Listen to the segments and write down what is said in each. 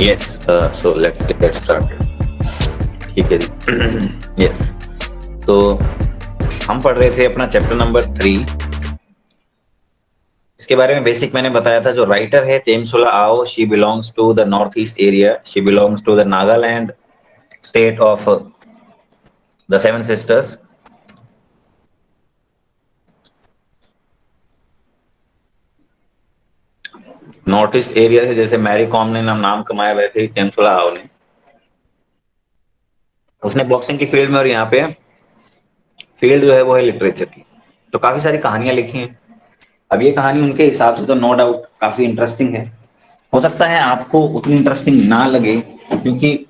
Yes, so let's get started. ठीक है जी। Yes, तो हम पढ़ रहे थे अपना चैप्टर नंबर 3। इसके बारे में बेसिक मैंने बताया था। जो राइटर है Temsula Ao, she belongs to the north east area, she belongs to the Nagaland state of the seven sisters. North east area से जैसे मैरी कॉम ने नाम कमाया, वैसे ही तेमसुला आओ ने। उसने बॉक्सिंग की फील्ड में, और यहाँ पे फील्ड जो है वो है लिटरेचर की। तो काफी सारी कहानियां लिखी हैं। अब ये कहानी उनके हिसाब से तो नो डाउट काफी इंटरेस्टिंग है। हो सकता है आपको उतनी इंटरेस्टिंग ना लगे, क्योंकि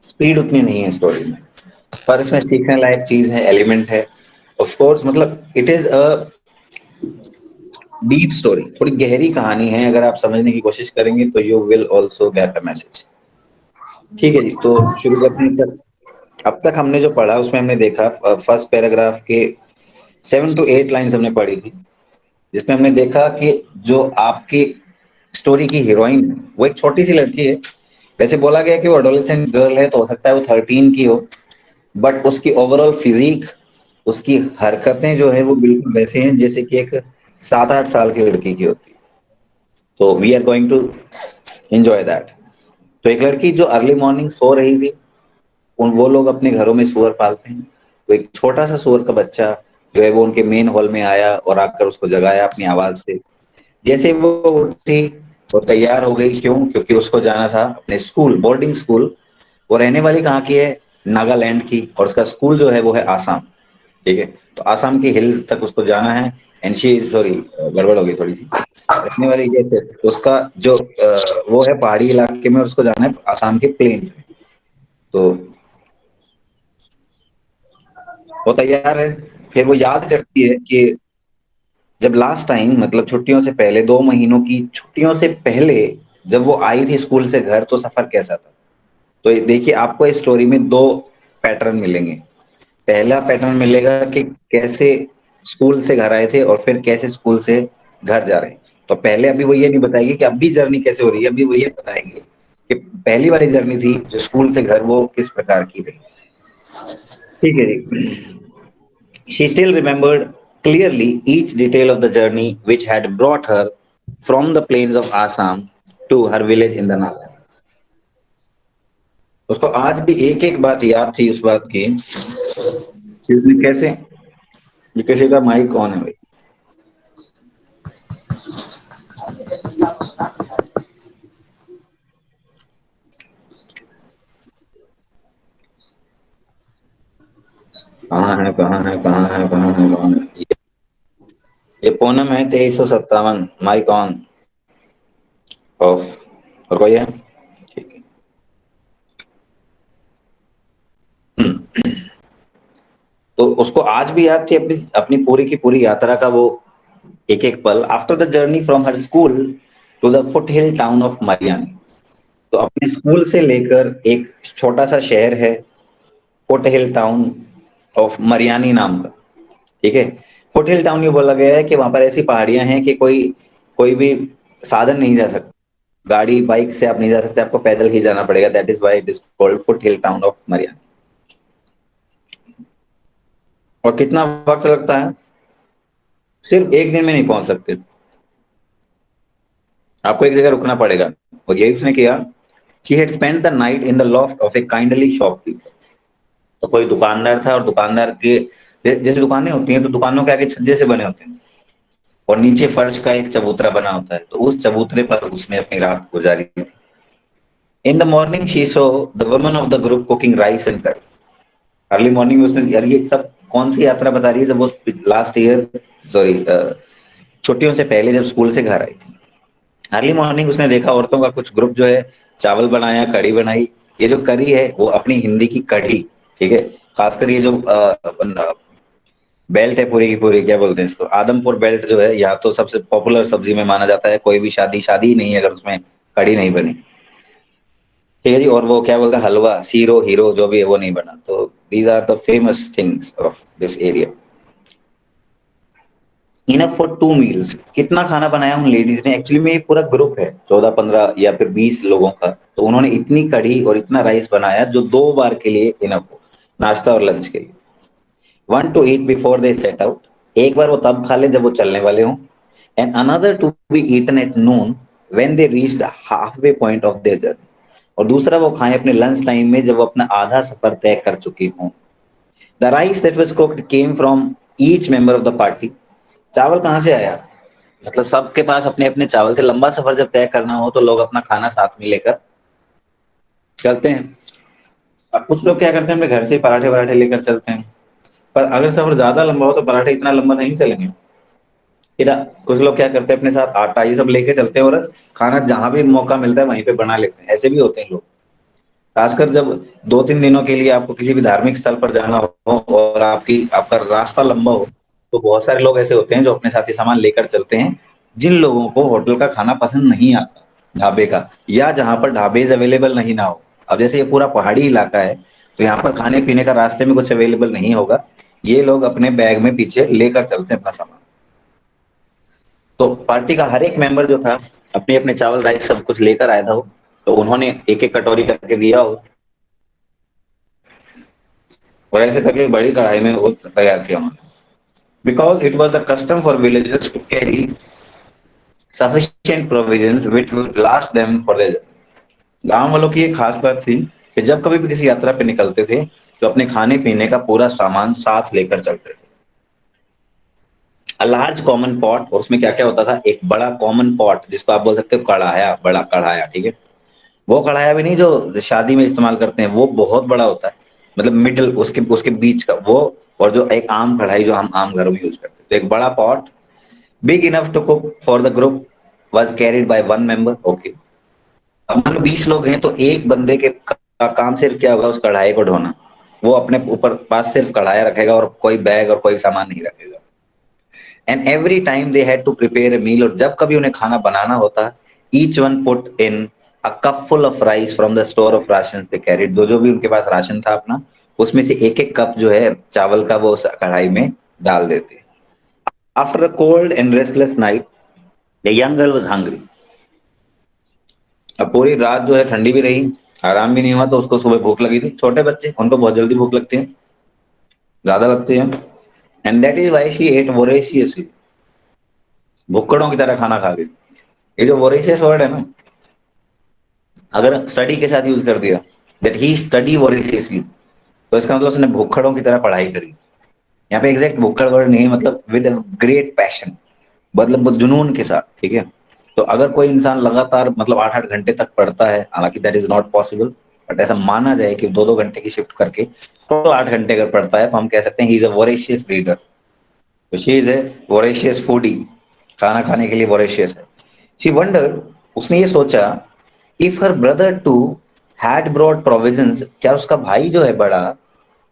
स्पीड उतनी नहीं है स्टोरी में, पर इसमें सीखने लायक चीज है, एलिमेंट है। ऑफ कोर्स, मतलब it is a deep story, थोड़ी गहरी कहानी है। अगर आप समझने की कोशिश करेंगे तो you will also get a message. ठीक है जी, तो शुरू करते हैं। तक अब तक हमने जो पढ़ा उसमें हमने देखा, फर्स्ट पैराग्राफ के 7 to 8 लाइन्स हमने पढ़ी थी, जिसमें हमने देखा कि जो आपकी स्टोरी की हीरोइन है वो एक छोटी सी लड़की है। वैसे बोला गया कि वो एडोलेसेंट गर्ल है, तो हो सकता है वो 13 की हो, बट उसकी ओवरऑल फिजिक, उसकी हरकतें जो है वो बिल्कुल वैसे हैं जैसे कि एक 7-8 साल की लड़की की होती है। तो we are going to enjoy that. तो एक लड़की जो अर्ली मॉर्निंग सो रही थी, उन वो लोग अपने घरों में सुअर पालते हैं, तो एक छोटा सा सुअर का बच्चा जो है वो उनके मेन हॉल में आया और आकर उसको जगाया अपनी आवाज से। जैसे वो उठी और तैयार हो गई, क्यों? क्योंकि उसको जाना था अपने स्कूल, बोर्डिंग स्कूल। वो रहने वाली कहाँ की है? नागालैंड की, और उसका स्कूल जो है वो है आसाम। ठीक है, तो आसाम के हिल्स तक उसको जाना है। एंड शी इज सॉरी, गड़बड़ हो गई थोड़ी सी। रहने वाली, यस, उसका जो वो है पहाड़ी इलाके में, और उसको जाना है आसाम के प्लेन्स में। तो वो तैयार है। फिर वो याद करती है कि जब लास्ट टाइम, मतलब छुट्टियों से पहले, 2 महीनों की छुट्टियों से पहले जब वो आई थी स्कूल से घर, तो सफर कैसा था। तो ये देखिए, आपको इस स्टोरी में 2 पैटर्न मिलेंगे। पहला पैटर्न मिलेगा कि कैसे स्कूल से घर आए थे, और फिर कैसे स्कूल से घर जा रहे हैं। तो पहले अभी वो ये नहीं बताएगी कि अभी जर्नी कैसे हो रही है, अभी वो ये बताएंगे कि पहली वाली जर्नी थी जो स्कूल से घर, वो किस प्रकार की रही। ठीक है जी। She still remembered clearly each detail of the journey which had brought her from the plains of Assam to her village in the Nagaland. उसको आज भी एक एक बात याद थी, उस बात की कि उसने कैसे, ये किसी का माइक कौन है भाई? कहाँ है, कहाँ है, कहाँ है, कहाँ है, कहाँ है? ये पूनम है, 2357, माइक ऑन, ऑफ। और कोई है? ठीक है। तो उसको आज भी याद थी अपनी अपनी पूरी की पूरी यात्रा का वो एक एक पल। After the journey from her school to the foothill town of Mariani. तो अपने स्कूल से लेकर एक छोटा सा शहर है, foot hill town of Mariani नाम का। ठीक है, फुट हिल टाउन ये बोला गया है कि वहां पर ऐसी पहाड़ियां हैं कि कोई कोई भी साधन नहीं जा सकता, गाड़ी बाइक से आप नहीं जा सकते, आपको पैदल ही जाना पड़ेगा। That is why it is called foot hill town of Mariani. और कितना वक्त लगता है? सिर्फ एक दिन में नहीं पहुंच सकते, आपको एक जगह रुकना पड़ेगा। और यही उसने किया। She had spend the night in the loft of A kindly shopkeeper. तो कोई दुकानदार था, और दुकानदार के जैसे दुकानें होती हैं तो दुकानों के आगे छज्जे से बने होते हैं, और नीचे फर्श का एक चबूतरा बना होता है, तो उस चबूतरे पर उसने अपनी रात गुजारी थी। In the morning she so the woman of the group cooking rice and करी। अर्ली मॉर्निंग में उसने, यार ये सब कौन सी यात्रा बता रही है? जब वो लास्ट ईयर, सॉरी, छुट्टियों से पहले जब स्कूल से घर आई थी, अर्ली मॉर्निंग उसने देखा औरतों का कुछ ग्रुप जो है चावल बनाया, कढ़ी बनाई। ये जो करी है वो अपनी हिंदी की कढ़ी। ठीक है, खासकर ये जो बेल्ट है पूरी की पूरी, क्या बोलते हैं इसको, आदमपुर बेल्ट जो है, यहाँ तो सबसे पॉपुलर सब्जी में माना जाता है। कोई भी शादी शादी ही नहीं है अगर उसमें कढ़ी नहीं बनी। ठीक है जी। और वो क्या बोलते हैं, हलवा, सीरो हीरो जो भी है वो नहीं बना। तो these are the famous things of this area. Enough for 2 meals. कितना खाना बनाया उन लेडीज ने? एक्चुअली में ये पूरा ग्रुप है 14-15 या फिर 20 लोगों का, तो उन्होंने इतनी कढ़ी और इतना राइस बनाया जो 2 बार के लिए इनफ हो, नाश्ता और लंच के लिए। 1 to 8 before they set out, एक बार वो तब खा ले जब वो चलने वाले हों, and another to be eaten at noon when they reached halfway point of their journey, और दूसरा वो खाएं अपने लंच टाइम में जब वो अपना आधा सफर तय कर चुकी हों। The rice that was cooked came from each member of the party. चावल कहाँ से आया? मतलब सबके पास अपने अपने चावल थे। लंबा सफर जब तय करना हो तो लोग अपना खाना साथ में लेकर चलते हैं। अब कुछ लोग क्या करते हैं, अपने घर से पराठे वराठे लेकर चलते हैं, पर अगर सफर ज्यादा लंबा हो तो पराठे इतना लंबा नहीं चलेंगे। फिर कुछ लोग क्या करते हैं, अपने साथ आटा ये सब लेके चलते हैं और खाना जहां भी मौका मिलता है वहीं पे बना लेते हैं। ऐसे भी होते हैं लोग, खासकर जब 2-3 दिनों के लिए आपको किसी भी धार्मिक स्थल पर जाना हो और आपका रास्ता लंबा हो, तो बहुत सारे लोग ऐसे होते हैं जो अपने साथ ही सामान लेकर चलते हैं। जिन लोगों को होटल का खाना पसंद नहीं आता, ढाबे का, या जहां पर ढाबे अवेलेबल नहीं ना हो। अब जैसे ये पूरा पहाड़ी इलाका है तो यहाँ पर खाने पीने का रास्ते में कुछ अवेलेबल नहीं होगा, ये लोग अपने बैग में पीछे लेकर चलते हैं अपना सामान। तो पार्टी का हर एक मेंबर जो था अपने अपने चावल राइस सब कुछ लेकर आया था, तो उन्होंने एक एक कटोरी करके दिया हो और ऐसे करके बड़ी कढ़ाई में वो तैयार किया उन्होंने। Because it was the custom for villagers to carry sufficient provisions which would last them for their. गांव वालों की एक खास बात थी कि जब कभी भी किसी यात्रा पे निकलते थे तो अपने खाने पीने का पूरा सामान साथ लेकर चलते थे। अ लार्ज कॉमन पॉट, और उसमें क्या क्या होता था, एक बड़ा कॉमन पॉट जिसको आप बोल सकते हो कढ़ाया, बड़ा कढ़ाया, ठीक है। वो कढ़ाया भी नहीं जो शादी में इस्तेमाल करते हैं, वो बहुत बड़ा होता है, मतलब मिडिल उसके उसके बीच का वो, और जो एक आम कढ़ाई जो हम आम घरों में यूज करते हैं। तो एक बड़ा pot big enough to cook for the group was carried by one member. Okay, अब मान लो 20 लोग हैं तो एक बंदे के का काम सिर्फ क्या होगा, उस कढ़ाई को ढोना। वो अपने ऊपर पास सिर्फ कढ़ाया रखेगा और कोई बैग और कोई सामान नहीं रखेगा। And every time they had to prepare a meal, और जब कभी उन्हें खाना बनाना होता, each one put in a cup full of rice from the store of ration they carried. जो जो भी उनके पास राशन था अपना, उसमें से एक एक कप जो है चावल का वो उस कढ़ाई में डाल देते। After a cold and restless night the young girl was hungry. अब पूरी रात जो है ठंडी भी रही, आराम भी नहीं हुआ, तो उसको सुबह भूख लगी थी। छोटे बच्चे, उनको बहुत जल्दी भूख लगती है, ज्यादा लगती है। And that is why she ate voraciously, भुक्कड़ों की तरह खाना खा गई। ये जो वोरेशियस वर्ड है ना, अगर स्टडी के साथ यूज कर दिया, दैट ही स्टडी वोरेशियसली, तो इसका मतलब उसने भुक्खड़ों की तरह पढ़ाई करी। यहाँ पे एग्जैक्ट भुक्खड़ वर्ड नहीं है, मतलब विद ग्रेट पैशन, मतलब वो जुनून के साथ, ठीक है। तो अगर कोई इंसान लगातार मतलब 8-8 घंटे तक पढ़ता है, हालांकि that is not possible, but ऐसा माना जाए कि 2-2 घंटे की शिफ्ट करके टोटल 8 घंटे अगर पढ़ता है, तो हम कह सकते हैं he is a voracious reader. तो she is a voracious foodie, खाना खाने के लिए वोरेशियस है। शी वंडर, उसने ये सोचा, if her brother too had brought provisions, क्या उसका भाई जो है बड़ा,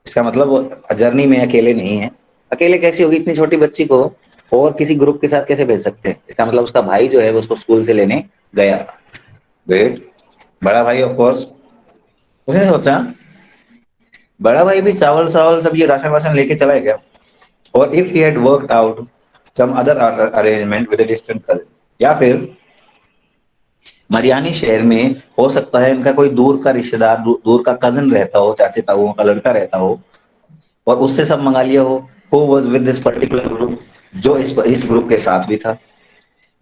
इसका मतलब वो जर्नी में अकेले नहीं है। अकेले कैसी होगी इतनी छोटी बच्ची को, और किसी ग्रुप के साथ कैसे भेज सकते हैं? इसका मतलब उसका भाई जो है वो उसको स्कूल से लेने गया। ग्रेट, बड़ा भाई ऑफ कोर्स। उसने सोचा बड़ा भाई भी चावल सावल सब ये राशन वाशन लेके चला है क्या, और if he had worked out some other arrangement with a distant cousin, या फिर मरियानी शहर में हो सकता है इनका कोई दूर का रिश्तेदार, दूर का कजन रहता हो, चाचे ताऊओं का लड़का रहता हो, और उससे सब मंगा लिया हो। Who was with this particular group, जो इस ग्रुप के साथ भी था।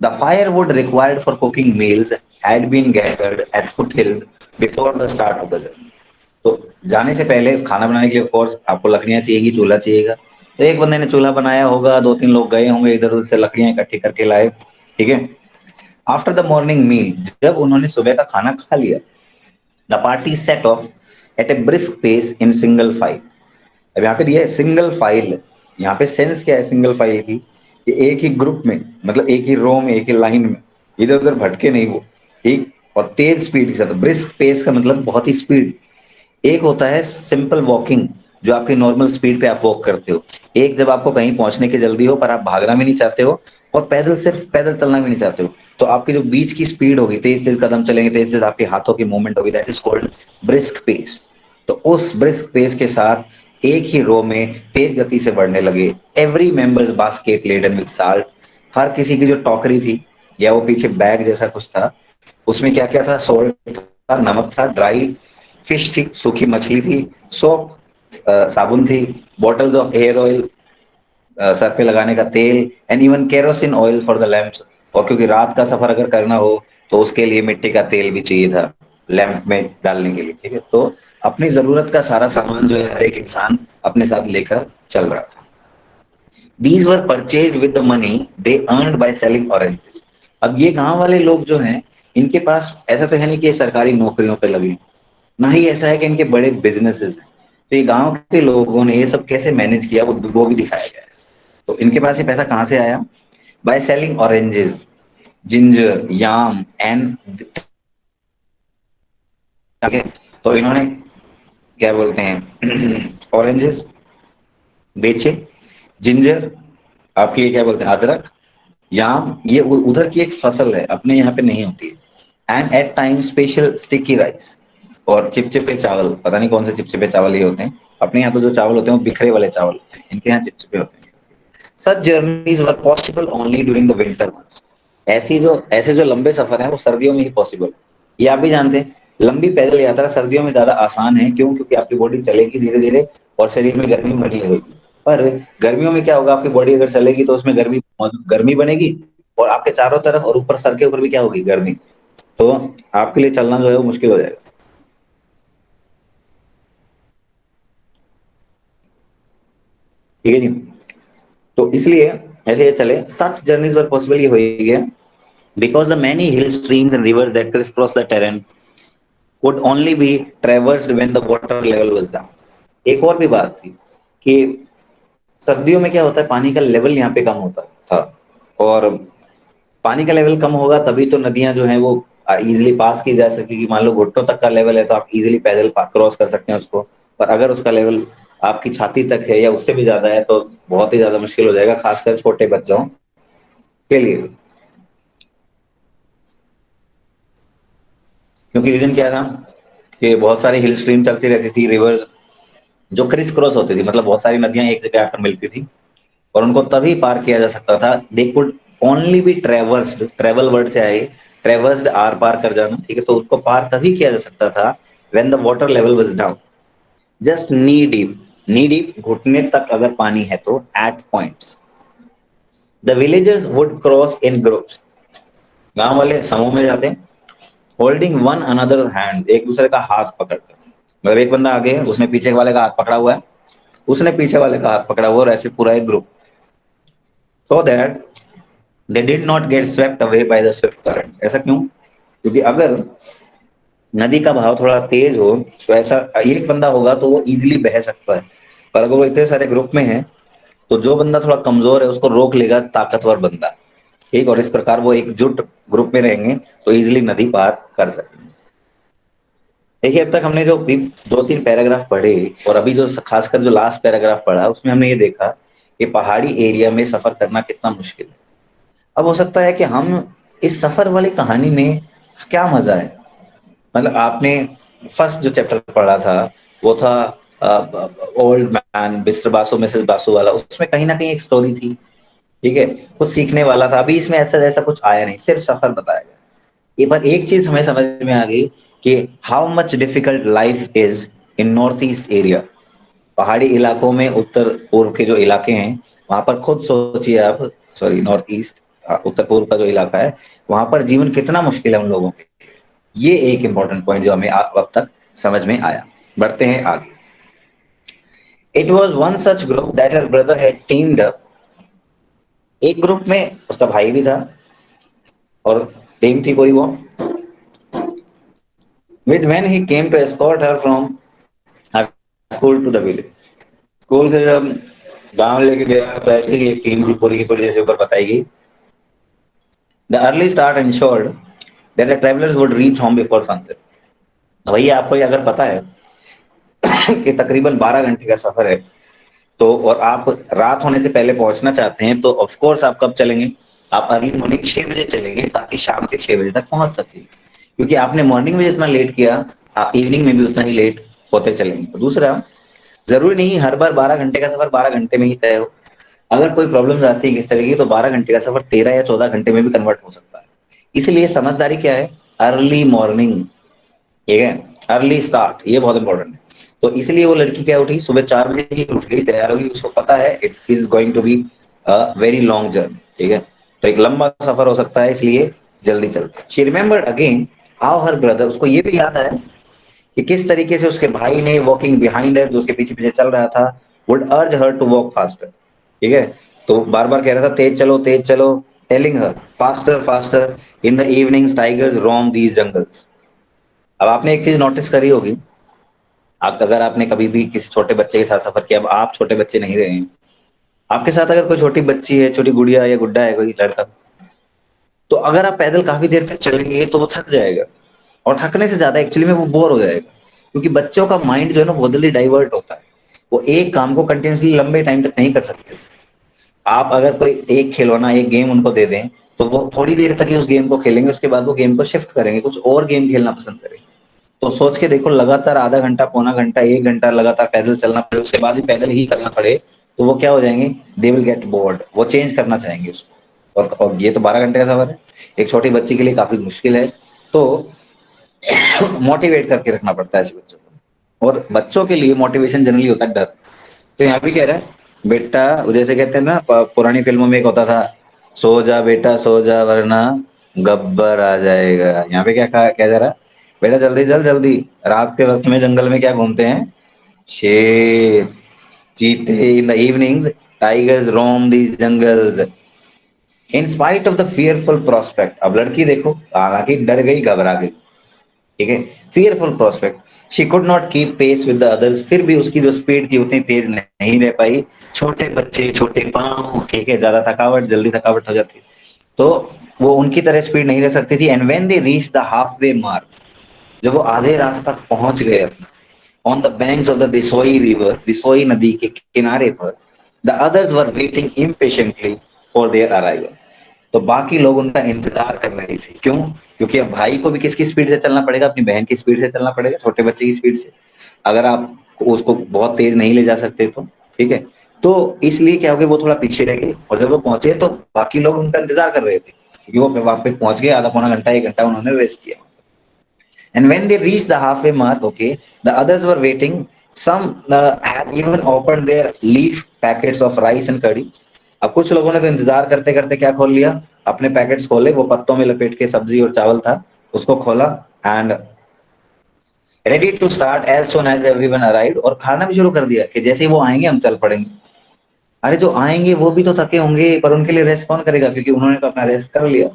The firewood required for cooking meals had been gathered at foothills before the start of the journey. तो जाने से पहले खाना बनाने के लिए ऑफ कोर्स आपको लकड़ियां चाहिएगी, चूल्हा चाहिएगा। तो एक बंदे ने चूल्हा बनाया होगा, 2-3 लोग गए होंगे इधर उधर से लकड़ियां इकट्ठी करके लाए, ठीक है। आफ्टर द मॉर्निंग मील, जब उन्होंने सुबह का खाना खा लिया, the party set off at a brisk pace in single file. अब यहाँ पे दिया है सिंगल फाइल, यहाँ पे सेंस क्या है सिंगल फाइल की, कि एक ही ग्रुप में, मतलब एक ही रो में, एक ही लाइन में, इधर उधर भटके नहीं वो, ठीक। और तेज स्पीड के साथ, ब्रिस्क पेस का मतलब बहुत ही स्पीड। एक होता है सिंपल वॉकिंग, जो आपकी नॉर्मल स्पीड पे आप वॉक करते हो। एक जब आपको कहीं पहुंचने की जल्दी हो पर आप भागना भी नहीं चाहते हो, और पैदल सिर्फ पैदल चलना भी नहीं चाहते हो, तो आपकी जो बीच की स्पीड होगी, तेज तेज कदम चलेंगे, तेज तेज आपके हाथों की मूवमेंट होगी, that is called brisk pace. तो उस ब्रिस्क पेस के साथ एक ही रो में तेज गति से बढ़ने लगे। Every members basket laden with salt, हर किसी की जो टोकरी थी या वो पीछे बैग जैसा कुछ था, उसमें क्या क्या था? सॉल्ट था, नमक था, ड्राई फिश थी, सूखी मछली थी, सोप साबुन थी, बॉटल्स ऑफ हेयर ऑयल, सर पे लगाने का तेल, and even kerosene oil for the lamps. और क्योंकि रात का सफर अगर करना हो तो उसके लिए मिट्टी का तेल भी चाहिए था लैंप में डालने के लिए। ठीक है, तो अपनी जरूरत का सारा सामान जो है हर एक इंसान अपने साथ लेकर चल रहा था। These were purchase with the money they earned by selling orange. अब ये गांव वाले लोग जो हैं, इनके पास ऐसा तो है नहीं कि ये सरकारी नौकरियों पे लगे, ना ही ऐसा है कि इनके बड़े बिजनेसेस हैं। तो ये गांव के लोगों ने ये सब कैसे मैनेज किया वो भी दिखाया गया है। तो इनके पास ये पैसा कहाँ से आया? By selling oranges, ginger, yam and, तो इन्होंने क्या बोलते हैं ऑरेंजेस बेचे, जिंजर आपकी ये क्या बोलते हैं अदरक, याम ये उधर की एक फसल है, अपने यहाँ पे नहीं होती है, and at time special sticky rice, और चिपचिपे चावल, पता नहीं कौन से चिपचिपे चावल ये होते हैं, अपने यहाँ तो जो चावल होते हैं वो बिखरे वाले चावल होते हैं, इनके यहाँ चिपचिपे होते हैं। Such journeys were possible only during the winter months. ऐसे जो लंबे सफर हैं वो सर्दियों में ही पॉसिबल है। ये आप भी जानते हैं, लंबी पैदल यात्रा सर्दियों में ज्यादा आसान है। क्यों? क्योंकि आपकी बॉडी चलेगी धीरे धीरे और शरीर में गर्मी बनी रहेगी। पर गर्मियों में क्या होगा? आपकी बॉडी अगर चलेगी तो उसमें गर्मी बनेगी, और आपके चारों तरफ और ऊपर सर के ऊपर भी क्या होगी? गर्मी। तो आपके लिए चलना जो है वो मुश्किल हो जाएगा। ठीक है जी, तो इसलिए ऐसे ये चले, सच जर्नीज वर पॉसिबल ये हो गया because the many hill streams and rivers that crisscross the terrain could only be traversed when the water level was down। एक और भी बात थी कि सर्दियों में क्या होता है, पानी का लेवल यहाँ पे कम होता था, और पानी का लेवल कम होगा तभी तो नदियां जो हैं वो इजीली पास की जा सकेगी। मान लो घुटनों तक का लेवल है तो आप इजीली पैदल क्रॉस कर सकते हैं उसको, पर अगर उसका लेवल आपकी छाती तक है या उससे भी ज्यादा है तो बहुत ही ज्यादा मुश्किल हो जाएगा, खासकर छोटे बच्चों के लिए। क्योंकि रीजन क्या था कि बहुत सारी हिल स्ट्रीम चलती रहती थी, रिवर्स जो क्रिस क्रॉस होती थी, मतलब बहुत सारी नदियां एक जगह आकर मिलती थी, और उनको तभी पार किया जा सकता था। They could only be traversed, travel word से आए, ट्रेवर्स्ड आर पार कर जाना, ठीक है, तो उसको पार तभी किया जा सकता था when the water level was down, just knee deep घुटने तक अगर पानी है तो, at points. The villagers would cross in groups, गांव वाले समूह में जाते, होल्डिंग वन अनदर हैंड, एक दूसरे का हाथ पकड़कर। मतलब एक बंदा आगे है, उसने पीछे वाले का हाथ पकड़ा हुआ है, उसने पीछे वाले का हाथ पकड़ा हुआ, और ऐसे पूरा एक group, so that they did not gate swept away by the Swift current. ऐसा क्यों? क्योंकि अगर नदी का बहाव थोड़ा तेज हो तो ऐसा एक बंदा होगा तो वो इजीली बह सकता है, पर अगर वो इतने सारे ग्रुप में है तो जो बंदा थोड़ा कमजोर है उसको रोक लेगा ताकतवर बंदा। ठीक, और इस प्रकार वो एकजुट ग्रुप में रहेंगे तो इजीली नदी पार कर सकेंगे। देखिए, अब तक हमने जो भी दो तीन पैराग्राफ पढ़े, और अभी जो खासकर जो लास्ट पैराग्राफ पढ़ा, उसमें हमने ये देखा कि पहाड़ी एरिया में सफर करना कितना मुश्किल है। अब हो सकता है कि हम इस सफर वाली कहानी में क्या मजा है, मतलब आपने फर्स्ट जो चैप्टर पढ़ा था वो था old man mister Basu Mrs Basu वाला, उसमें कहीं ना कहीं एक स्टोरी थी, ठीक है, कुछ सीखने वाला था। अभी इसमें ऐसा ऐसा कुछ आया नहीं, सिर्फ सफर बताया गया। एक बार एक चीज हमें समझ में आ गई कि how much difficult life is in north east area. पहाड़ी इलाकों में, उत्तर पूर्व के जो इलाके हैं वहां पर, खुद सोचिए आप, सॉरी नॉर्थ ईस्ट, उत्तर पूर्व का जो इलाका है वहां पर जीवन कितना मुश्किल है उन लोगों के। ये एक इंपॉर्टेंट पॉइंट जो हमें अब तक समझ में आया। बढ़ते हैं आगे। It was one such group that her brother had teemed up. एक ग्रुप में उसका भाई भी था और टीम थी कोई वो, with when he came to escort her from her school to the village। School से जब गांव लेके गया तो ऐसे ही एक टीम थी पूरी की पूरी, जैसे ऊपर बताई गई। The early start ensured that the travelers would reach home before sunset। भैया आपको ये अगर पता है कि तकरीबन 12 घंटे का सफर है, तो और आप रात होने से पहले पहुंचना चाहते हैं, तो ऑफ कोर्स आप कब चलेंगे? आप अर्ली मॉर्निंग 6 बजे चलेंगे ताकि शाम के 6 बजे तक पहुंच सके, क्योंकि आपने मॉर्निंग में जितना लेट किया आप इवनिंग में भी उतना ही लेट होते चलेंगे। दूसरा, जरूरी नहीं हर बार 12 घंटे का सफर 12 घंटे में ही तय हो। अगर कोई प्रॉब्लम आती है किस तरह की, तो 12 घंटे का सफर 13 या 14 घंटे में भी कन्वर्ट हो सकता है। इसलिए समझदारी क्या है, अर्ली मॉर्निंग, ठीक है, अर्ली स्टार्ट, ये बहुत इंपॉर्टेंट है। तो इसलिए वो लड़की क्या उठी, सुबह 4 बजे ही उठ गई, तैयार होगी, उसको पता है it is going to be very long journey, ठीक है, तो एक लंबा सफर हो सकता है, इसलिए जल्दी चलती। She remembered again how her brother, उसको ये भी याद है कि किस तरीके से उसके भाई ने वॉकिंग बिहाइंड हर, जो उसके पीछे पीछे चल रहा था, वुड अर्ज हर टू वॉक फास्टर, ठीक है, तो बार बार कह रहा था तेज चलो, telling her faster faster, in the evenings tigers roam these jungles. अब आपने एक चीज नोटिस करी होगी, आप अगर आपने कभी भी किसी छोटे बच्चे के साथ सफर किया, अब आप छोटे बच्चे नहीं रहे हैं, आपके साथ अगर कोई छोटी बच्ची है, छोटी गुड़िया या गुड्डा है, कोई लड़का, तो अगर आप पैदल काफी देर तक चलेंगे तो वो थक जाएगा, और थकने से ज्यादा एक्चुअली में वो बोर हो जाएगा, क्योंकि बच्चों का माइंड जो है ना बहुत जल्दी डाइवर्ट होता है, वो एक काम को कंटिन्यूसली लंबे टाइम तक नहीं कर सकते। आप अगर कोई एक खिलौना, एक गेम उनको दे दें, तो वो थोड़ी देर तक ही उस गेम को खेलेंगे, उसके बाद वो गेम को शिफ्ट करेंगे, कुछ और गेम खेलना पसंद करेंगे। तो सोच के देखो, लगातार आधा घंटा, पौना घंटा, 1 घंटा लगातार पैदल चलना पड़े, उसके बाद भी पैदल ही चलना पड़े, तो वो क्या हो जाएंगे, दे विल गेट बोर्ड, वो चेंज करना चाहेंगे उसको। और ये तो 12 घंटे का सफर है, एक छोटी बच्ची के लिए काफी मुश्किल है। तो मोटिवेट करके रखना पड़ता है ऐसे बच्चों को, और बच्चों के लिए मोटिवेशन जनरली होता है डर। तो यहाँ भी कह रहा है, बेटा, जैसे कहते हैं ना पुरानी फिल्मों में एक होता था, सो जा बेटा सो जा वरना गब्बर आ जाएगा, यहाँ पे क्या कहा, क्या जा रहा है, बेटा जल्दी चल जल्दी, रात के वक्त में जंगल में क्या घूमते हैं, शेर, चीते, in the evenings tigers roam these jungles, in spite of the fearful prospect. अब लड़की देखो, हालांकि डर गई, घबरा गई, ठीक है, fearful prospect, she could not keep pace with the others, फिर भी उसकी जो स्पीड थी उतनी तेज नहीं रह पाई, छोटे बच्चे, छोटे पांव, ठीक है, ज्यादा थकावट, जल्दी थकावट हो जाती, तो वो उनकी तरह स्पीड नहीं रह सकती थी। And when they reach the half way mark, जब वो आधे रास्ता तक पहुंच गए अपना, on the banks of the Disoi river, Disoi नदी के किनारे पर, the others were waiting impatiently for their arrival, तो बाकी लोग उनका इंतजार कर रहे थे। क्यों? क्योंकि अब भाई को भी किसकी स्पीड से चलना पड़ेगा, अपनी बहन की स्पीड से चलना पड़ेगा, छोटे बच्चे की स्पीड से, अगर आप उसको बहुत तेज नहीं ले जा सकते तो, ठीक है, तो इसलिए क्या हो गया, वो थोड़ा पीछे रह गए, और जब वो पहुंचे तो बाकी लोग उनका इंतजार कर रहे थे, क्योंकि वो वहां पे पहुंच गए, आधा पौना घंटा, 1 घंटा उन्होंने रेस्ट किया। And when they reached the halfway mark, okay, the others were waiting. Some had even opened their leaf packets of rice and curry. अब कुछ लोगों ने तो इंतजार करते करते क्या खोल लिया, अपने पैकेट्स खोले, वो पत्तों में लपेट के सब्जी और चावल था, उसको खोला, and ready to start as soon as everyone arrived, और खाना भी शुरू कर दिया कि जैसे ही वो आएंगे हम चल पड़ेंगे। अरे जो आएंगे वो भी तो थके होंगे, पर उनके लिए रेस्ट कौन करेगा, क्योंकि उन्होंने तो अपना रेस्ट कर लिया।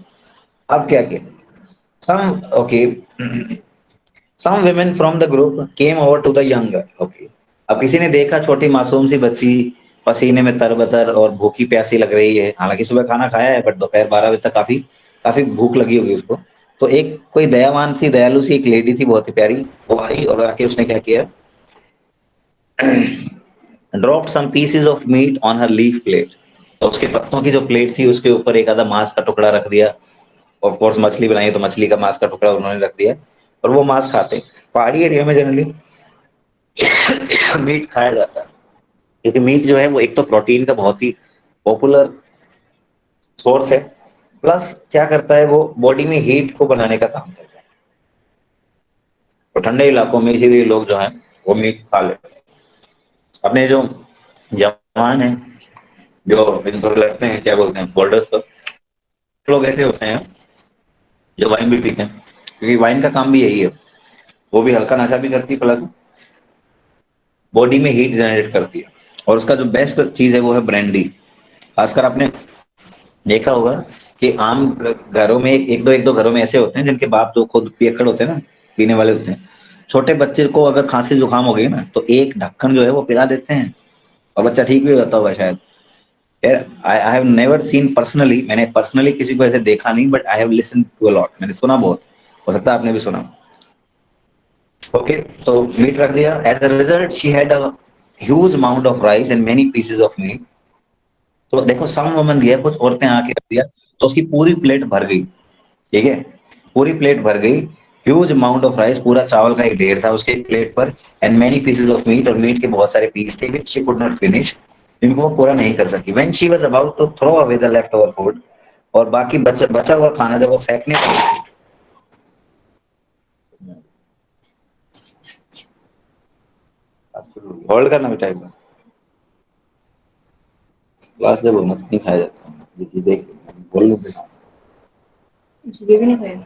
अब क्या किया, सम okay, Some women from the group came over to the young girl. Okay. अब किसी ने देखा छोटी मासूम सी बच्ची पसीने में तरबतर और भूखी प्यासी लग रही है, हालांकि सुबह खाना खाया है, बट दोपहर 12 बजे तक काफी काफी भूख लगी होगी उसको। तो एक कोई दयावान सी, दयालु सी एक लेडी थी, बहुत ही प्यारी, वो आई और आके उसने क्या किया, dropped some pieces of meat on her leaf plate, तो उसके पत्तों की जो प्लेट थी उसके ऊपर एक आधा मांस का टुकड़ा रख दिया। ऑफ कोर्स मछली बनाई तो मछली का मांस का टुकड़ा उन्होंने रख दिया, और वो मांस खाते, पहाड़ी एरिया में जनरली मीट खाया जाता है, क्योंकि मीट जो है वो एक तो प्रोटीन का बहुत ही पॉपुलर सोर्स है, प्लस क्या करता है, वो बॉडी में हीट को बनाने का काम करता है, तो ठंडे इलाकों में इसीलिए लोग जो है वो मीट खा लेते हैं। अपने जो जवान है, जो इनको लड़ते हैं, क्या बोलते हैं, बॉर्डर्स पर, लोग ऐसे होते हैं जो वाइन भी पीते हैं, क्योंकि वाइन का काम भी यही है, वो भी हल्का नशा भी करती है, प्लस बॉडी में हीट जनरेट करती है। और उसका जो बेस्ट चीज है वो है ब्रांडी। खासकर आपने देखा होगा कि आम घरों में एक दो घरों में ऐसे होते हैं जिनके बाप जो खुद पियक्कड़ होते हैं ना, पीने वाले होते हैं, छोटे बच्चे को अगर खांसी जुकाम हो गई ना, तो एक ढक्कन जो है वो पिला देते हैं, और बच्चा ठीक भी हो जाता होगा शायद। I have never seen personally, मैंने पर्सनली किसी को ऐसे देखा नहीं, but I have listen to a lot, मैंने सुना बहुत, हो सकता है आपने भी सुना। ओके, तो मीट रख दिया, as a result she had a huge amount of rice and many pieces of meat. तो देखो, सम वुमन दिया, कुछ औरतें आके रख दिया, तो उसकी पूरी प्लेट भर गई, ठीक है, पूरी प्लेट भर गई। ह्यूज अमाउंट ऑफ राइस, पूरा चावल का एक ढेर था उसके प्लेट पर, and many pieces of meat, और मीट के बहुत सारे पीस थे which she could not finish, जिनको वो पूरा नहीं कर सकी। When she was about to throw away the leftover food, और बाकी बचा बचा हुआ खाना जब वो फेंकने वाली थी। होल्ड करना बेटा एक बार, क्लास जब मत नहीं खाया जाता, ये चीज देख बोल लो बेटा। ये भी नहीं खाया।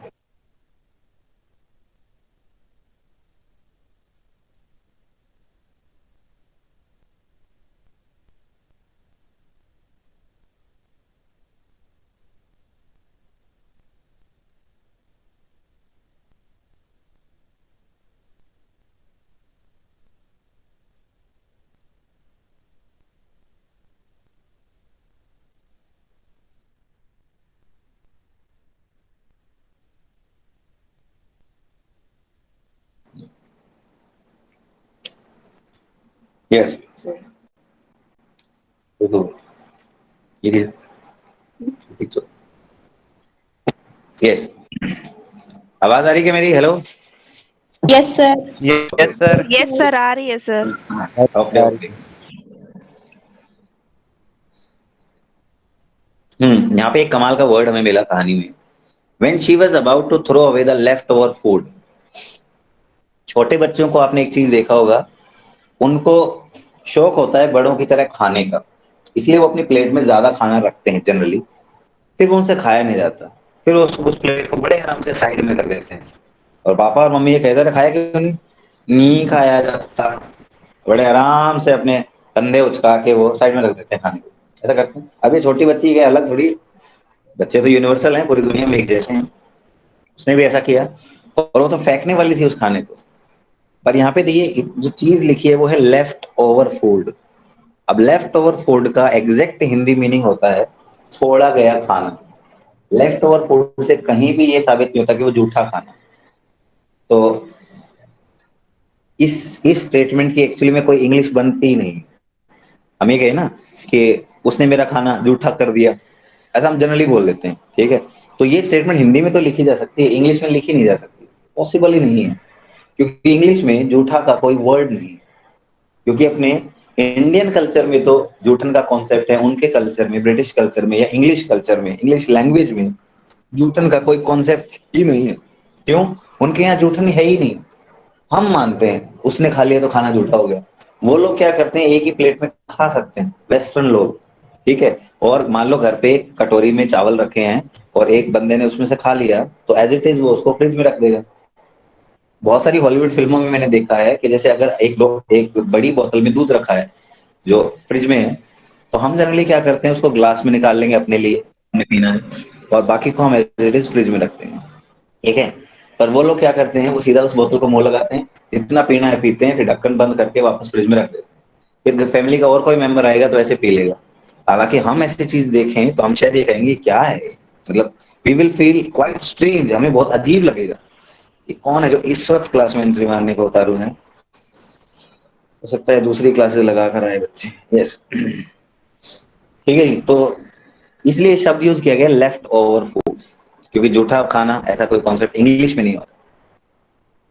यस, देखो ये यस, आवाज आ रही है मेरी? Hello. Yes sir. Okay yes sir. Yes sir, आ रही है सर। Okay okay. यहाँ पे एक कमाल का वर्ड हमें मिला कहानी में, when she was about to throw away the leftover food. छोटे बच्चों को आपने एक चीज देखा होगा, उनको शौक होता है बड़ों की तरह खाने का, इसलिए वो अपनी प्लेट में ज्यादा खाना रखते हैं जनरली, फिर वो उनसे खाया नहीं जाता, फिर वो उस प्लेट को बड़े आराम से साइड में कर देते हैं, और पापा और मम्मी ये कहते रहे खाया क्यों नहीं? नहीं खाया जाता, बड़े आराम से अपने कंधे उचका के वो साइड में रख देते हैं खाने को, ऐसा करते हैं। अब ये छोटी बच्ची के अलग थोड़ी, बच्चे तो यूनिवर्सल हैं, पूरी दुनिया में एक जैसे हैं, उसने भी ऐसा किया, और वो तो फेंकने वाली थी उस खाने को। पर यहाँ पे देखिए जो चीज लिखी है वो है लेफ्ट ओवर फूड। अब लेफ्ट ओवर फूड का एग्जैक्ट हिंदी मीनिंग होता है छोड़ा गया खाना। लेफ्ट ओवर फूड से कहीं भी ये साबित नहीं होता कि वो जूठा खाना। तो इस स्टेटमेंट की एक्चुअली में कोई इंग्लिश बनती ही नहीं। हम ये कहे ना कि उसने मेरा खाना जूठा कर दिया, ऐसा हम जनरली बोल देते हैं, ठीक है। तो ये स्टेटमेंट हिंदी में तो लिखी जा सकती है, इंग्लिश में लिखी नहीं जा सकती, पॉसिबल ही नहीं है, क्योंकि इंग्लिश में जूठा का कोई वर्ड नहीं है। क्योंकि अपने इंडियन कल्चर में तो जूठन का कॉन्सेप्ट है, उनके कल्चर में, ब्रिटिश कल्चर में या इंग्लिश कल्चर में, इंग्लिश लैंग्वेज में जूठन का कोई कॉन्सेप्ट ही नहीं है। क्यों? उनके यहाँ जूठन है ही नहीं। हम मानते हैं उसने खा लिया तो खाना जूठा हो गया। वो लोग क्या करते हैं, एक ही प्लेट में खा सकते हैं, वेस्टर्न लोग, ठीक है। और मान लो घर पे एक कटोरी में चावल रखे हैं और एक बंदे ने उसमें से खा लिया, तो एज इट इज वो उसको फ्रिज में रख देगा। बहुत सारी हॉलीवुड फिल्मों में मैंने देखा है कि जैसे अगर एक बड़ी बोतल में दूध रखा है जो फ्रिज में है, तो हम जनरली क्या करते हैं, उसको ग्लास में निकाल लेंगे अपने लिए, हमें पीना है, और बाकी को हम एज इट इज फ्रिज में रखते हैं, ठीक है। पर वो लोग क्या करते हैं, वो सीधा उस बोतल को मुंह लगाते हैं, जितना पीना है पीते हैं, फिर ढक्कन बंद करके वापस फ्रिज में रख देते हैं। फिर फैमिली का और कोई मेंबर आएगा तो ऐसे पी लेगा। हालांकि हम ऐसी चीज देखें तो हम शायद ये कहेंगे क्या है, मतलब we will feel quite strange, हमें बहुत अजीब लगेगा, ये कौन है जो इस वक्त क्लास में एंट्री मारने को उतारू है। हो सकता है दूसरी क्लासेस लगा कर आए बच्चे। यस, ठीक है जी। तो इसलिए शब्द यूज किया गया लेफ्ट ओवर फूड, क्योंकि जूठा खाना ऐसा कोई कॉन्सेप्ट इंग्लिश में नहीं होता।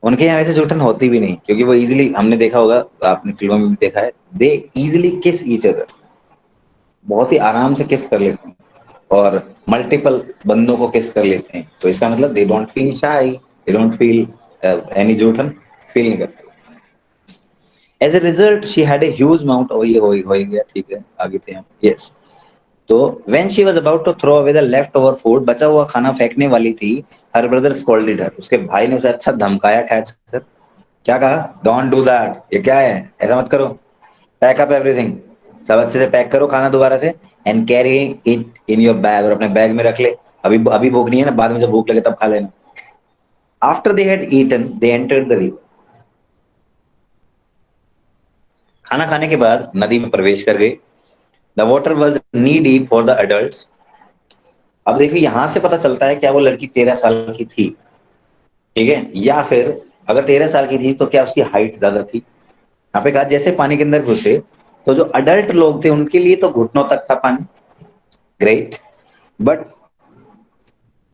उनके यहाँ वैसे जूठन होती भी नहीं, क्योंकि वो इजीली, हमने देखा होगा, आपने फिल्मों में भी देखा है, दे इजीली किस ईच अदर, बहुत ही आराम से किस कर लेते हैं, और मल्टीपल बंदों को किस कर लेते हैं। तो इसका मतलब दे don't feel shy, they don't feel any जूठन, फील नहीं करते। As a result she had a huge amount, ये हो ही गया, ठीक है, आगे थे हम। यस, तो when she was about to throw away the leftover food, बचा हुआ खाना फेंकने वाली थी, हर ब्रदर स्कॉल्डेड हर, उसके भाई ने उसे अच्छा धमकाया, खैच कर, क्या कहा, डोंट डू दैट, ये क्या है, ऐसा मत करो, पैक अप एवरीथिंग, सब अच्छे से पैक करो खाना दोबारा से, and carry it in your bag, और अपने बैग में रख ले, अभी अभी भूख नहीं है ना, बाद में जब भूख लगे तब खा लेना। After they had eaten they entered the river, खाना खाने के बाद नदी में प्रवेश कर गए। The water was knee deep for the adult. अब देखिए यहां से पता चलता है क्या वो लड़की 13 साल की थी, ठीक है, या फिर अगर 13 साल की थी तो क्या उसकी हाइट ज्यादा थी। यहाँ पे कहा जैसे पानी के अंदर घुसे तो जो अडल्ट लोग थे उनके लिए तो घुटनों तक था पानी, great, but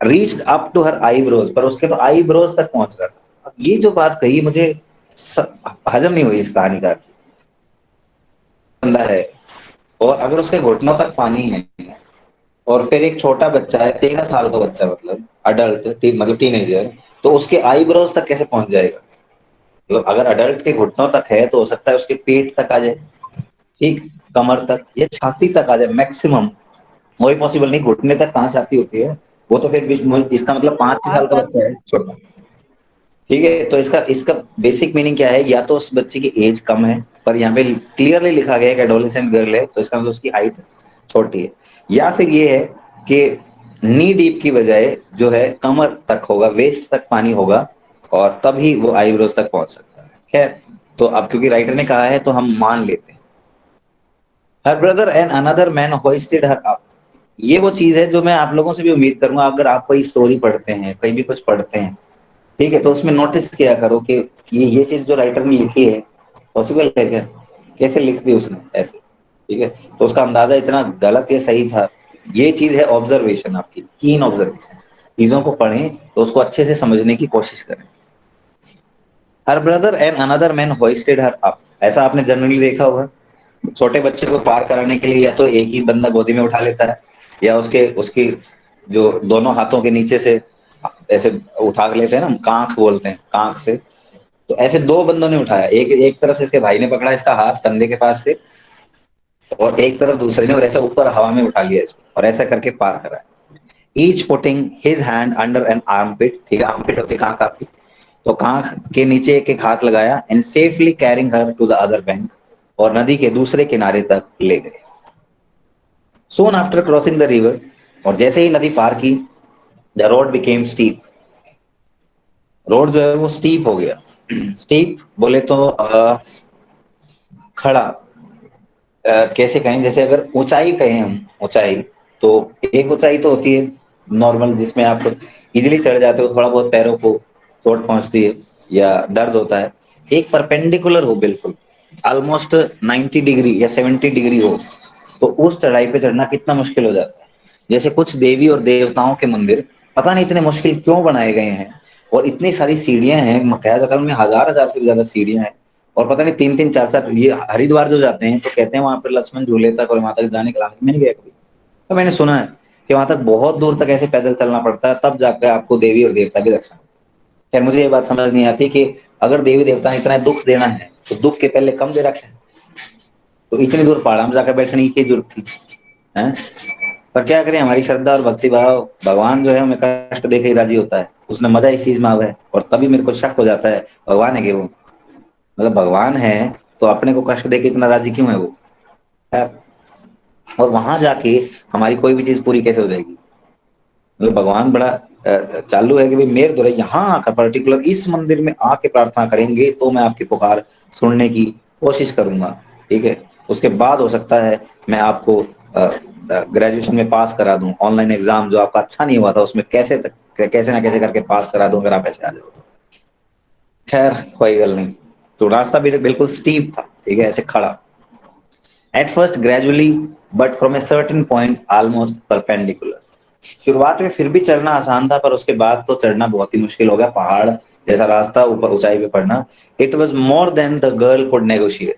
reached up to her eyebrows, पर उसके तो आईब्रोज तक पहुंच रहा था। अब ये जो बात कही मुझे हजम नहीं हुई इस कहानी का। बंदा है और अगर उसके घुटनों तक पानी है, और फिर एक छोटा बच्चा है, 13 साल का बच्चा, मतलब अडल्ट, मतलब टीनेजर, तो उसके आईब्रोज तक कैसे पहुंच जाएगा? मतलब अगर अडल्ट के घुटनों तक है तो हो सकता है उसके पेट तक आ जाए, ठीक, कमर तक या छाती तक आ जाए मैक्सिमम। वही पॉसिबल नहीं, घुटने तक कहाँ छाती होती है? वो तो फिर इसका मतलब 5 साल का बच्चा है, छोटा। ठीक है, तो इसका इसका बेसिक मीनिंग क्या है? या तो उस बच्चे की एज कम है, पर यहाँ पे क्लियरली लिखा गया है कि एडोलेसेंट गर्ल है, तो इसका मतलब उसकी हाइट छोटी है। या फिर ये है कि नी डीप की बजाय जो है कमर तक होगा, वेस्ट तक पानी होगा, और तभी वो आईब्रोज तक पहुंच सकता है। खैर, तो अब क्योंकि राइटर ने कहा है तो हम मान लेते हैं। Her brother and another man hoisted her up. ये वो चीज है जो मैं आप लोगों से भी उम्मीद करूंगा, अगर आप कोई स्टोरी पढ़ते हैं, कहीं भी कुछ पढ़ते हैं, ठीक है, तो उसमें नोटिस किया करो कि ये चीज जो राइटर ने लिखी है, पॉसिबल है क्या? कैसे लिख दी उसने ऐसे? ठीक है, तो उसका अंदाजा इतना गलत या सही था? ये चीज है ऑब्जर्वेशन, आपकी कीन ऑब्जर्वेशन। चीजों को पढ़ें तो उसको अच्छे से समझने की कोशिश करें। Her brother and another man hoisted her up, ऐसा आपने जनरली देखा होगा। छोटे बच्चे को पार कराने के लिए या तो एक ही बंदा गोदी में उठा लेता है, या उसके उसकी जो दोनों हाथों के नीचे से ऐसे उठा के लेते हैं ना, कांख बोलते हैं, कांख से। तो ऐसे दो बंदों ने उठाया, एक एक तरफ से इसके भाई ने पकड़ा इसका हाथ कंधे के पास से, और एक तरफ दूसरे ने, और ऐसा ऊपर हवा में उठा लिया इसको, और ऐसा करके पार कराया। Each putting his hand under an armpit, ठीक है, आर्मपिट होती है कांख आपकी, तो कांख के नीचे एक एक हाथ लगाया, and safely carrying her to the other bank, और नदी के दूसरे किनारे तक ले गए। Soon after crossing the river, और जैसे ही नदी पार की, the road became steep, road जो है वो स्टीप हो गया। स्टीप बोले तो खड़ा, कैसे कहें, जैसे अगर ऊंचाई कहें हम, ऊंचाई, तो एक ऊंचाई तो होती है नॉर्मल, जिसमें आप इजीली चढ़ जाते हो, थोड़ा बहुत पैरों को चोट पहुंचती है या दर्द होता है। एक परपेंडिकुलर हो बिल्कुल, ऑलमोस्ट 90 डिग्री या 70 डिग्री हो, तो उस चढ़ाई पे चढ़ना कितना मुश्किल हो जाता है। जैसे कुछ देवी और देवताओं के मंदिर पता नहीं इतने मुश्किल क्यों बनाए गए हैं, और इतनी सारी सीढ़ियां हैं, कहा जाता है उनमें हजार हजार से भी ज्यादा सीढ़ियां हैं, और पता नहीं तीन तीन चार चार, ये हरिद्वार जो जाते हैं तो कहते हैं वहां पर लक्ष्मण झूले तक और वहां तक जाने के लिए, मैंने गया कभी, तो मैंने सुना है कि वहां तक बहुत दूर तक ऐसे पैदल चलना पड़ता है, तब जाकर आपको देवी और देवता के दर्शन। खैर, मुझे ये बात समझ नहीं आती कि अगर देवी देवता ने इतना दुख देना है तो दुख के पहले कम दे रखे, तो इतनी दूर पहाड़ में जाकर बैठने की जरूरत थी, है? पर क्या करें, हमारी श्रद्धा और भक्ति भाव, भगवान जो है हमें कष्ट देकर ही राजी होता है, उसने मजा इस चीज में आवा है, और तभी मेरे को शक हो जाता है भगवान है कि वो, मतलब भगवान है तो अपने को कष्ट देके इतना राजी क्यों है वो, है? और वहां जाके हमारी कोई भी चीज पूरी कैसे हो जाएगी? मतलब भगवान बड़ा चालू है कि भाई मेरे द्वारा यहाँ आकर, पर्टिकुलर इस मंदिर में आके प्रार्थना करेंगे तो मैं आपकी पुकार सुनने की कोशिश करूंगा, ठीक है? उसके बाद हो सकता है मैं आपको ग्रेजुएशन में पास करा दूं, ऑनलाइन एग्जाम जो आपका अच्छा नहीं हुआ था उसमें कैसे ना कैसे करके पास करा दूं, अगर आप ऐसे आ जाओ तो। खैर, कोई गल नहीं। तो रास्ता भी बिल्कुल स्टीप था, ठीक है, ऐसे खड़ा, at first gradually, but from a certain point almost perpendicular. शुरुआत में फिर भी चढ़ना आसान था, पर उसके बाद तो चढ़ना बहुत ही मुश्किल हो गया, पहाड़ जैसा रास्ता ऊपर ऊंचाई पे पड़ना। It was more than the girl could negotiate,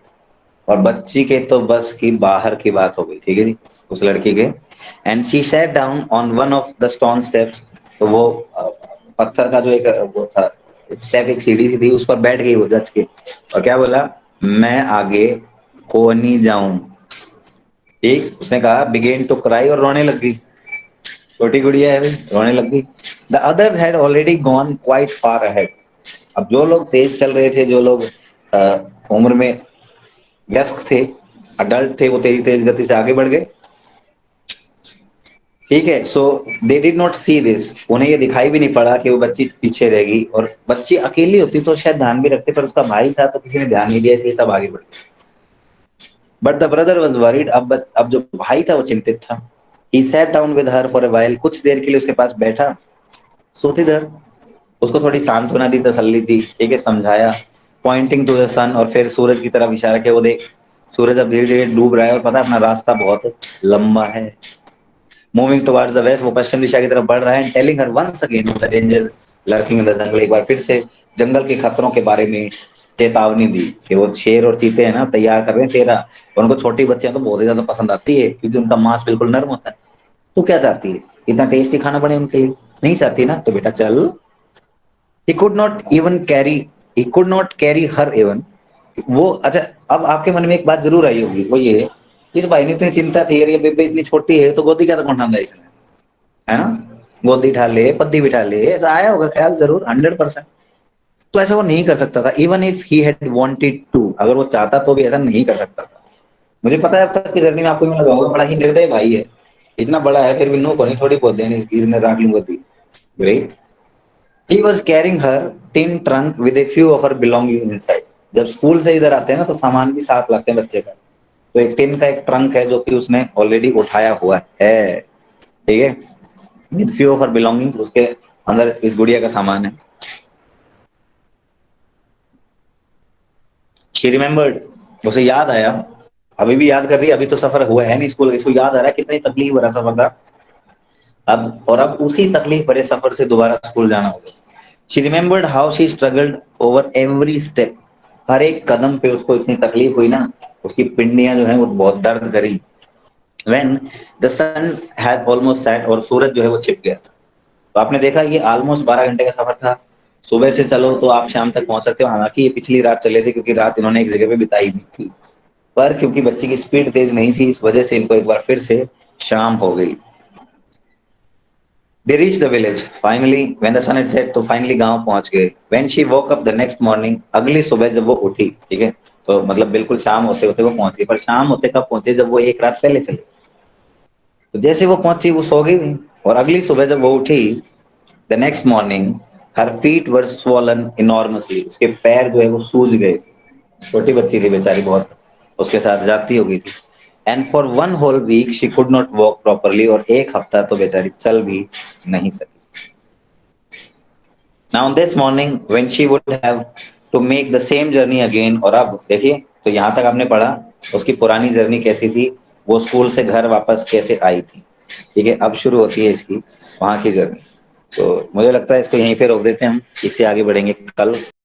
और बच्ची के तो बस की बाहर की बात हो गई, ठीक है जी, उस लड़की के। And she sat down on one of the stone steps, तो वो पत्थर का जो एक वो था स्टेप, एक सीढ़ी सी थी, उस पर बैठ गई वो जच के, और क्या बोला, मैं आगे को नहीं जाऊं, ठीक, उसने कहा, बिगेन टू क्राई, और रोने लग गई। छोटी गुड़िया है भाई, रोने लग गई। The others had already gone quite far ahead, अब जो लोग तेज चल रहे थे, जो लोग उम्र में व्यस्क थे, अडल्ट थे, वो तेज तेज गति से आगे बढ़ गए, ठीक है। So they did not see this, उन्हें ये दिखाई भी नहीं पड़ा कि वो बच्ची पीछे रहेगी, और बच्ची अकेली होती तो शायद ध्यान भी रखते, पर उसका भाई था तो किसी ने ध्यान नहीं दिया, इसलिए सब आगे बढ़ गए। But the brother was worried, अब जो भाई था वो चिंतित था। He sat down with her for a while, कुछ देर के लिए उसके पास बैठा, सोतीधर, उसको थोड़ी सांत्वना दी, तसल्ली दी, ठीक है, समझाया। पॉइंटिंग टू द सन, और फिर सूरज की तरफ इशारा किया, वो देख सूरज अब धीरे धीरे डूब रहा है, और पता है अपना रास्ता बहुत लंबा है। मूविंग टुवर्ड्स द वेस्ट, वो पश्चिम दिशा की तरफ बढ़ रहा है, telling her once again the dangers lurking in the jungle, एक बार फिर से जंगल के खतरों के बारे में चेतावनी दी कि वो शेर और चीते हैं ना तैयार कर रहे हैं तेरा, और उनको छोटी बच्चियां तो बहुत ही ज्यादा पसंद आती है क्योंकि उनका मांस बिल्कुल नर्म होता है। तो क्या चाहती है, इतना टेस्टी खाना बने उनके लिए, नहीं चाहती ना, तो बेटा चल। he could not even carry he could not carry her even, वो अच्छा। अब आपके मन में एक बात जरूर आई होगी, वो ये, इस भाई ने इतनी चिंता थी यार, ये बेबे इतनी छोटी है तो गोदी क्या तो कौन ठान इसने, है ना, गोदी उठा ले पद्दी बिठा ले, ऐसा आया होगा ख्याल जरूर 100%। तो ऐसा वो नहीं कर सकता था, even if he had wanted to, अगर वो चाहता तो भी ऐसा नहीं कर सकता था। मुझे पता है अब तक की जर्नी में आपको यूं लगा होगा बड़ा ही निर्दय भाई है, इतना बड़ा है फिर भी नो को नहीं थोड़ी बहुत देनी इसने राख लूंगा दी। Great. He was carrying her tin trunk with a few of her belongings inside. जब स्कूल से इधर आते हैं ना तो सामान भी साथ लाते हैं बच्चे का, तो एक टिन का एक ट्रंक है जो कि उसने ऑलरेडी उठाया हुआ है, ठीक है, with few of her belongings, उसके अंदर इस गुड़िया का सामान है। शी रिमेम्बर्ड, उसे याद आया, अभी भी याद कर रही है, अभी तो सफर हुआ है नहीं स्कूल, इसको याद आ रहा है कितनी तकलीफ भरा सफर था अब, और अब उसी तकलीफ भरे सफर से दोबारा स्कूल जाना होगा। She remembered how she struggled over every step, हर एक कदम पे उसको इतनी तकलीफ हुई ना, उसकी पिंडियां जो है वो बहुत दर्द करी। When the sun had almost set, और सूरज जो है वो छिप गया। तो आपने देखा ये ऑलमोस्ट 12 घंटे का सफर था, सुबह से चलो तो आप शाम तक पहुंच सकते हो, हालांकि ये पिछली रात चले थे क्योंकि रात इन्होंने एक जगह पे बिताई नहीं थी, पर क्योंकि बच्ची की स्पीड तेज नहीं थी इस वजह से इनको एक बार फिर से शाम हो गई। They reached the village finally when the sun had set, तो फाइनली गांव पहुंच गए। When she woke up the next morning, अगली सुबह जब वो उठी, ठीक है, तो मतलब बिल्कुल शाम होते होते वो पहुंच गई, पर शाम होते कब पहुंचे, जब वो एक रात पहले चले। तो जैसे वो पहुंची वो सो गई भी, और अगली सुबह जब वो उठी, the next morning her feet were swollen enormously, उसके पैर जो है वो सूज गए, छोटी बच्ची थी बेचारी बहुत, उसके साथ जाती हो गई थी। And for one whole week she could not walk properly, और एक हफ्ता तो बेचारी चल भी नहीं सकी। Now this morning when she would have to make the same journey again, और अब देखिए, तो यहां तक आपने पढ़ा उसकी पुरानी जर्नी कैसी थी, वो स्कूल से घर वापस कैसे आई थी, ठीक है, अब शुरू होती है इसकी वहां की जर्नी। तो मुझे लगता है इसको यहीं पे रोक देते हैं हम, इससे आगे बढ़ेंगे कल।